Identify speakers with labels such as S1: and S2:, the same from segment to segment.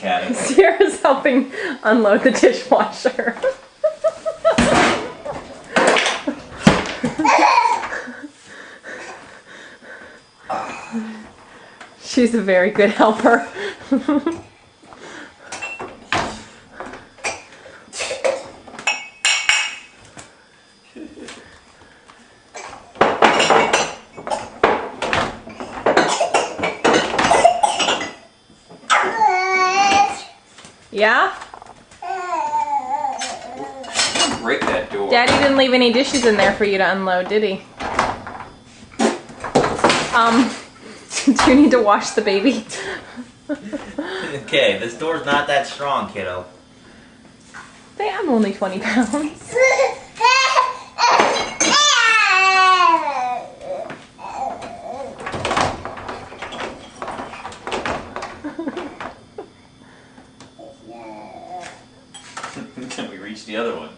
S1: at it.
S2: Sierra's helping unload the dishwasher. She's a very good helper. Yeah?
S1: Break that door.
S2: Daddy didn't leave any dishes in there for you to unload, did he? Do you need to wash the baby?
S1: Okay, this door's not that strong, kiddo.
S2: I'm only 20 pounds.
S1: Can we reach the other one?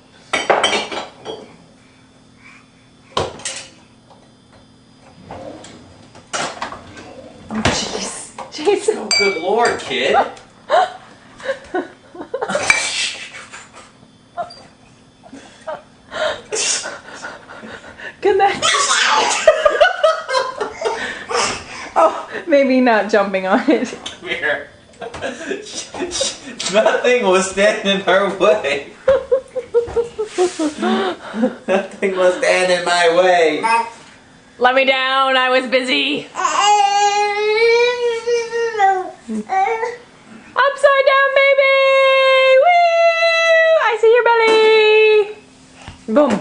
S2: Jeez. Jason.
S1: Oh, good Lord, kid.
S2: Good night. Oh, maybe not jumping on it.
S1: Come here. Nothing was standing in her way. Nothing was standing in my way.
S2: Let me down, I was busy. Upside down, baby! Woo! I see your belly! Boom.